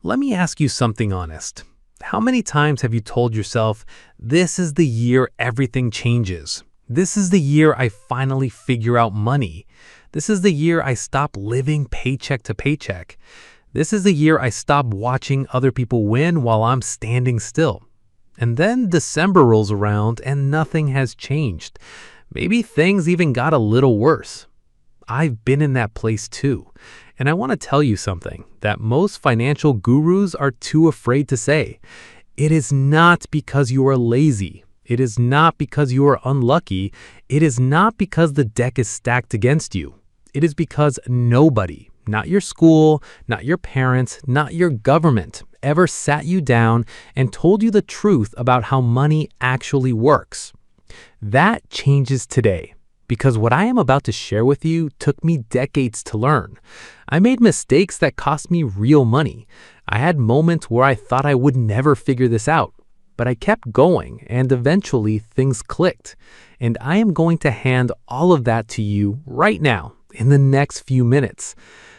Let me ask you something honest. How many times have you told yourself, this is the year everything changes? This is the year I finally figure out money. This is the year I stop living paycheck to paycheck. This is the year I stop watching other people win while I'm standing still. And then December rolls around and nothing has changed. Maybe things even got a little worse. I've been in that place too. And I want to tell you something that most financial gurus are too afraid to say. It is not because you are lazy. It is not because you are unlucky. It is not because the deck is stacked against you. It is because nobody, not your school, not your parents, not your government, ever sat you down and told you the truth about how money actually works. That changes today. Because what I am about to share with you took me decades to learn. I made mistakes that cost me real money. I had moments where I thought I would never figure this out. But I kept going and eventually things clicked. And I am going to hand all of that to you right now in the next few minutes.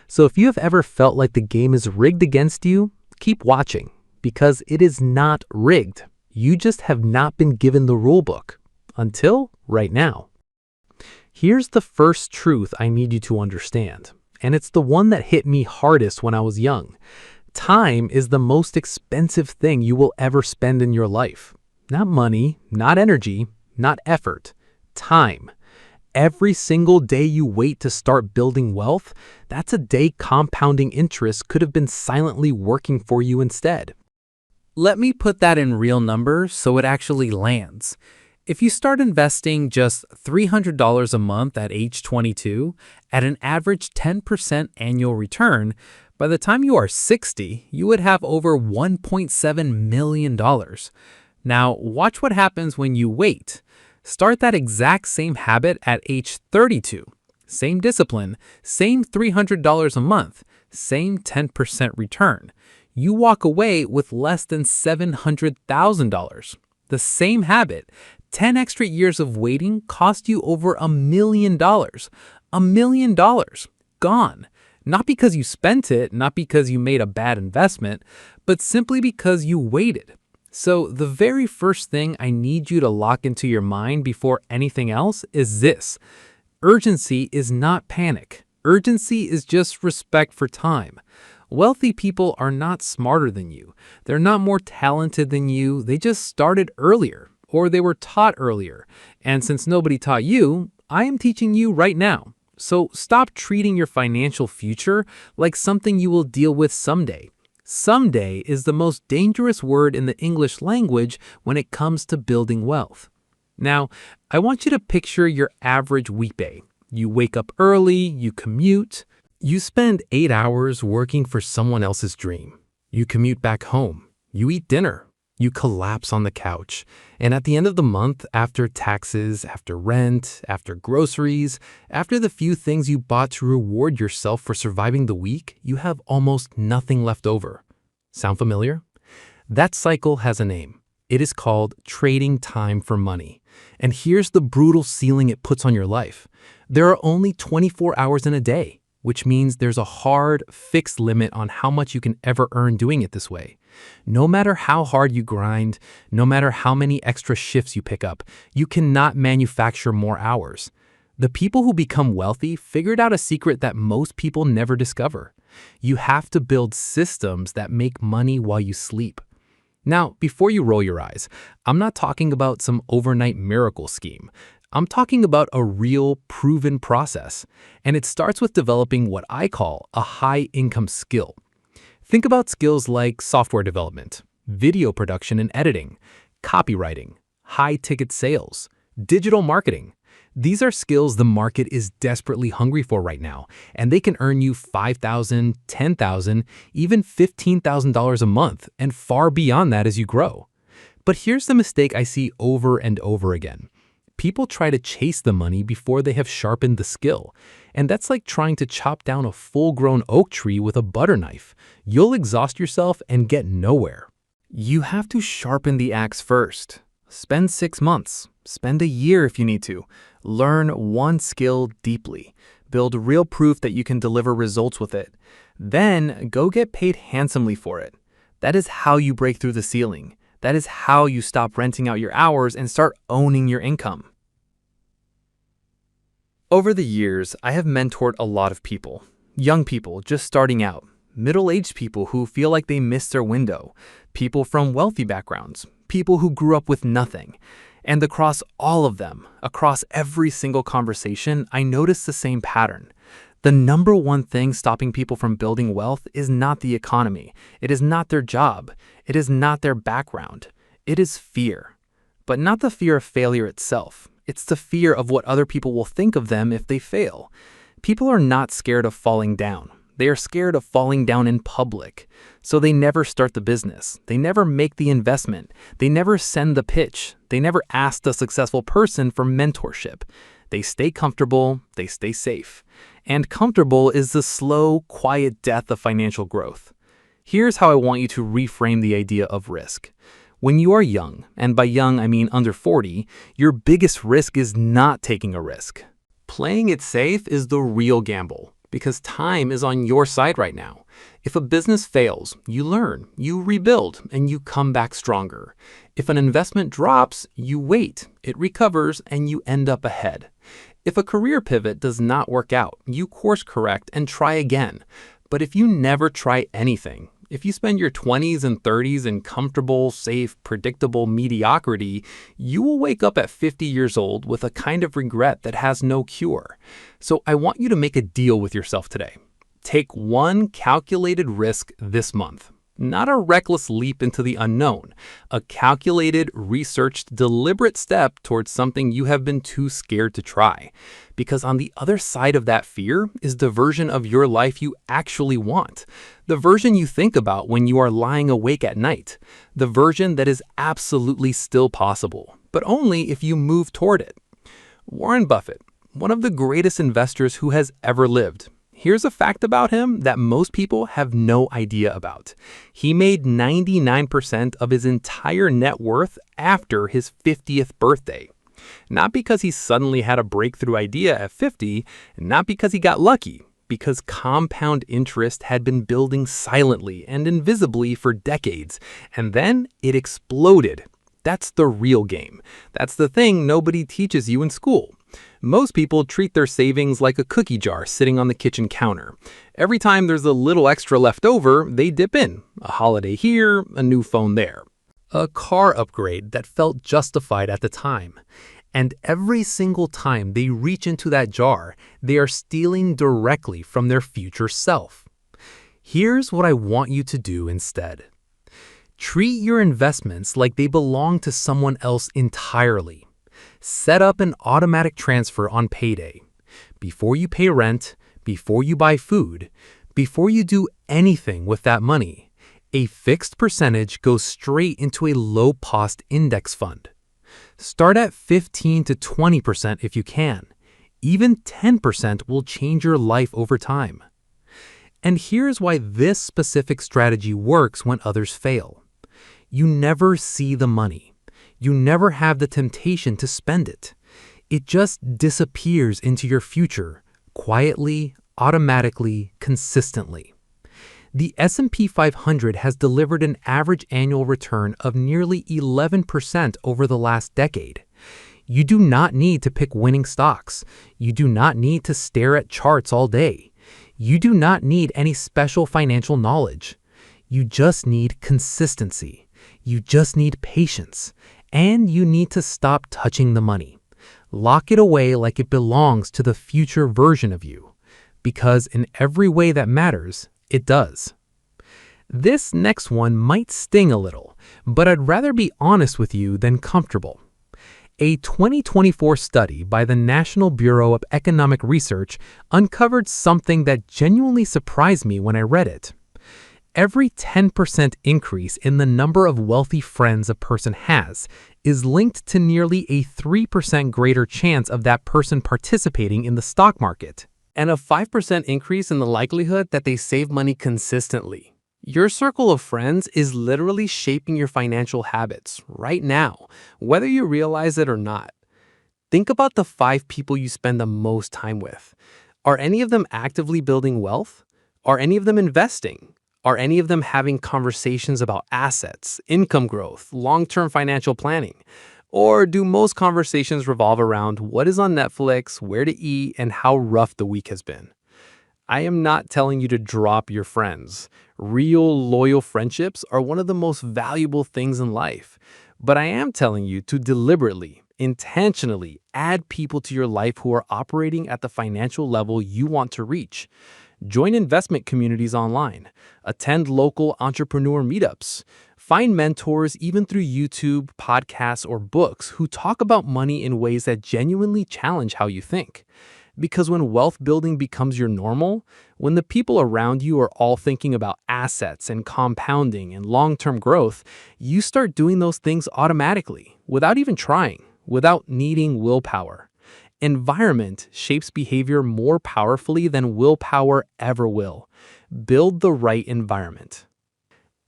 So if you have ever felt like the game is rigged against you, keep watching because it is not rigged. You just have not been given the rule book until right now. Here's the first truth I need you to understand, and it's the one that hit me hardest when I was young. Time is the most expensive thing you will ever spend in your life. Not money, not energy, not effort. Time. Every single day you wait to start building wealth, that's a day compounding interest could have been silently working for you instead. Let me put that in real numbers so it actually lands. If you start investing just $300 a month at age 22, at an average 10% annual return, by the time you are 60, you would have over $1.7 million. Now, watch what happens when you wait. Start that exact same habit at age 32. Same discipline, same $300 a month, same 10% return. You walk away with less than $700,000. The same habit, 10 extra years of waiting cost you over $1 million. $1 million. Gone. Not because you spent it, not because you made a bad investment, but simply because you waited. So the very first thing I need you to lock into your mind before anything else is this. Urgency is not panic. Urgency is just respect for time. Wealthy people are not smarter than you. They're not more talented than you. They just started earlier, or they were taught earlier. And since nobody taught you, I am teaching you right now. So stop treating your financial future like something you will deal with someday. Someday is the most dangerous word in the English language when it comes to building wealth. Now, I want you to picture your average weekday. You wake up early, you commute. You spend 8 hours working for someone else's dream. You commute back home. You eat dinner. You collapse on the couch. And at the end of the month, after taxes, after rent, after groceries, after the few things you bought to reward yourself for surviving the week, you have almost nothing left over. Sound familiar? That cycle has a name. It is called trading time for money. And here's the brutal ceiling it puts on your life. There are only 24 hours in a day, which means there's a hard, fixed limit on how much you can ever earn doing it this way. No matter how hard you grind, no matter how many extra shifts you pick up, you cannot manufacture more hours. The people who become wealthy figured out a secret that most people never discover. You have to build systems that make money while you sleep. Now, before you roll your eyes, I'm not talking about some overnight miracle scheme. I'm talking about a real, proven process, and it starts with developing what I call a high-income skill. Think about skills like software development, video production and editing, copywriting, high-ticket sales, digital marketing. These are skills the market is desperately hungry for right now, and they can earn you $5,000, $10,000, even $15,000 a month, and far beyond that as you grow. But here's the mistake I see over and over again. People try to chase the money before they have sharpened the skill. And that's like trying to chop down a full-grown oak tree with a butter knife. You'll exhaust yourself and get nowhere. You have to sharpen the axe first. Spend 6 months. Spend a year if you need to. Learn one skill deeply. Build real proof that you can deliver results with it. Then go get paid handsomely for it. That is how you break through the ceiling. That is how you stop renting out your hours and start owning your income. Over the years, I have mentored a lot of people. Young people just starting out, middle-aged people who feel like they missed their window, people from wealthy backgrounds, people who grew up with nothing. And across all of them, across every single conversation, I noticed the same pattern. The number one thing stopping people from building wealth is not the economy. It is not their job. It is not their background. It is fear. But not the fear of failure itself. It's the fear of what other people will think of them if they fail. People are not scared of falling down. They are scared of falling down in public. So they never start the business. They never make the investment. They never send the pitch. They never ask the successful person for mentorship. They stay comfortable. They stay safe. And comfortable is the slow, quiet death of financial growth. Here's how I want you to reframe the idea of risk. When you are young, and by young I mean under 40, your biggest risk is not taking a risk. Playing it safe is the real gamble, because time is on your side right now. If a business fails, you learn, you rebuild, and you come back stronger. If an investment drops, you wait, it recovers, and you end up ahead. If a career pivot does not work out, you course correct and try again. But if you never try anything, if you spend your 20s and 30s in comfortable, safe, predictable mediocrity, you will wake up at 50 years old with a kind of regret that has no cure. So I want you to make a deal with yourself today. Take one calculated risk this month. Not a reckless leap into the unknown, a calculated, researched, deliberate step towards something you have been too scared to try. Because on the other side of that fear is the version of your life you actually want. The version you think about when you are lying awake at night. The version that is absolutely still possible, but only if you move toward it. Warren Buffett, one of the greatest investors who has ever lived. Here's a fact about him that most people have no idea about. He made 99% of his entire net worth after his 50th birthday. Not because he suddenly had a breakthrough idea at 50, not because he got lucky, because compound interest had been building silently and invisibly for decades, and then it exploded. That's the real game. That's the thing nobody teaches you in school. Most people treat their savings like a cookie jar sitting on the kitchen counter. Every time there's a little extra left over, they dip in. A holiday here, a new phone there. A car upgrade that felt justified at the time. And every single time they reach into that jar, they are stealing directly from their future self. Here's what I want you to do instead. Treat your investments like they belong to someone else entirely. Set up an automatic transfer on payday. Before you pay rent, before you buy food, before you do anything with that money, a fixed percentage goes straight into a low-cost index fund. Start at 15 to 20% if you can. Even 10% will change your life over time. And here's why this specific strategy works when others fail. You never see the money. You never have the temptation to spend it. It just disappears into your future, quietly, automatically, consistently. The S&P 500 has delivered an average annual return of nearly 11% over the last decade. You do not need to pick winning stocks. You do not need to stare at charts all day. You do not need any special financial knowledge. You just need consistency. You just need patience. And you need to stop touching the money. Lock it away like it belongs to the future version of you. Because in every way that matters, it does. This next one might sting a little, but I'd rather be honest with you than comfortable. A 2024 study by the National Bureau of Economic Research uncovered something that genuinely surprised me when I read it. Every 10% increase in the number of wealthy friends a person has is linked to nearly a 3% greater chance of that person participating in the stock market, and a 5% increase in the likelihood that they save money consistently. Your circle of friends is literally shaping your financial habits right now, whether you realize it or not. Think about the 5 people you spend the most time with. Are any of them actively building wealth? Are any of them investing? Are any of them having conversations about assets, income growth, long-term financial planning? Or do most conversations revolve around what is on Netflix, where to eat, and how rough the week has been? I am not telling you to drop your friends. Real, loyal friendships are one of the most valuable things in life. But I am telling you to deliberately, intentionally add people to your life who are operating at the financial level you want to reach. Join investment communities online. Attend local entrepreneur meetups. Find mentors even through YouTube, podcasts, or books who talk about money in ways that genuinely challenge how you think. Because when wealth building becomes your normal, when the people around you are all thinking about assets and compounding and long-term growth, you start doing those things automatically, without even trying, without needing willpower. Environment shapes behavior more powerfully than willpower ever will. Build the right environment.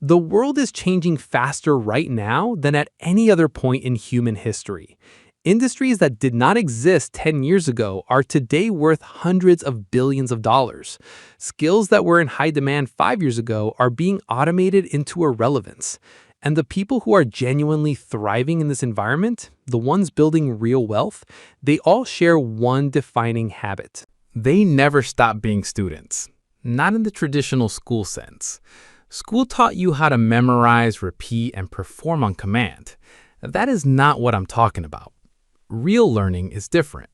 The world is changing faster right now than at any other point in human history. Industries that did not exist 10 years ago are today worth hundreds of billions of dollars. Skills that were in high demand 5 years ago are being automated into irrelevance. And the people who are genuinely thriving in this environment, the ones building real wealth, they all share one defining habit. They never stop being students. Not in the traditional school sense. School taught you how to memorize, repeat, and perform on command. That is not what I'm talking about. Real learning is different.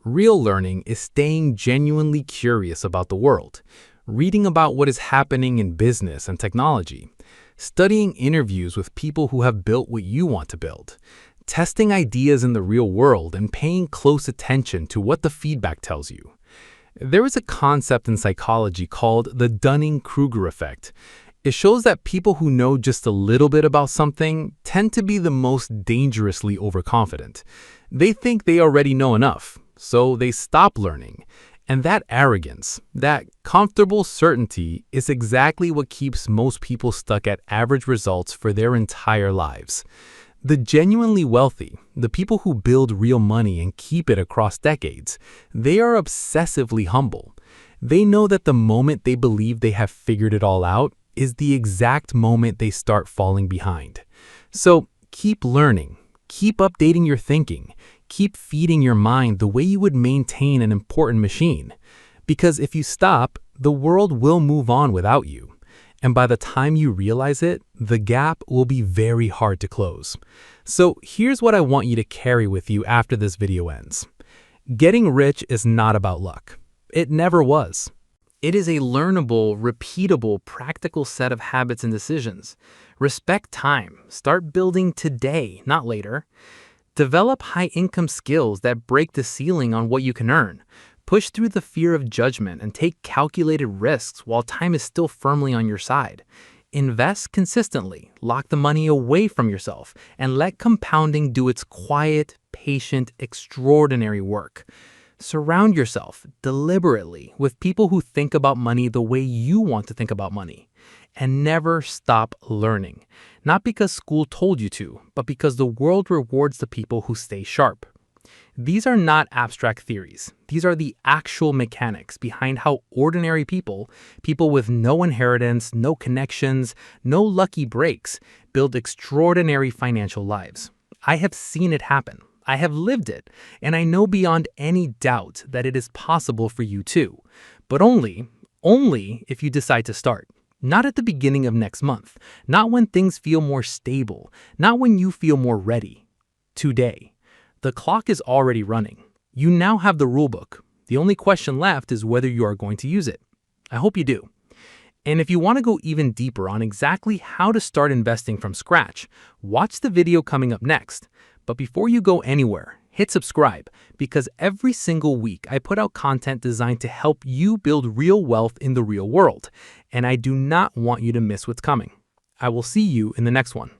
Real learning is staying genuinely curious about the world, reading about what is happening in business and technology, studying interviews with people who have built what you want to build, testing ideas in the real world, and paying close attention to what the feedback tells you. There is a concept in psychology called the Dunning-Kruger effect. It shows that people who know just a little bit about something tend to be the most dangerously overconfident. They think they already know enough, so they stop learning. And that arrogance, that comfortable certainty, is exactly what keeps most people stuck at average results for their entire lives. The genuinely wealthy, the people who build real money and keep it across decades, they are obsessively humble. They know that the moment they believe they have figured it all out is the exact moment they start falling behind. So keep learning, keep updating your thinking, keep feeding your mind the way you would maintain an important machine. Because if you stop, the world will move on without you. And by the time you realize it, the gap will be very hard to close. So here's what I want you to carry with you after this video ends. Getting rich is not about luck. It never was. It is a learnable, repeatable, practical set of habits and decisions. Respect time. Start building today, not later. Develop high-income skills that break the ceiling on what you can earn. Push through the fear of judgment and take calculated risks while time is still firmly on your side. Invest consistently, lock the money away from yourself, and let compounding do its quiet, patient, extraordinary work. Surround yourself deliberately with people who think about money the way you want to think about money. And never stop learning. Not because school told you to, but because the world rewards the people who stay sharp. These are not abstract theories. These are the actual mechanics behind how ordinary people, people with no inheritance, no connections, no lucky breaks, build extraordinary financial lives. I have seen it happen. I have lived it, and I know beyond any doubt that it is possible for you too. But only if you decide to start. Not at the beginning of next month. Not when things feel more stable. Not when you feel more ready. Today. The clock is already running. You now have the rulebook. The only question left is whether you are going to use it. I hope you do. And if you want to go even deeper on exactly how to start investing from scratch, watch the video coming up next. But before you go anywhere, hit subscribe, because every single week I put out content designed to help you build real wealth in the real world. And I do not want you to miss what's coming. I will see you in the next one.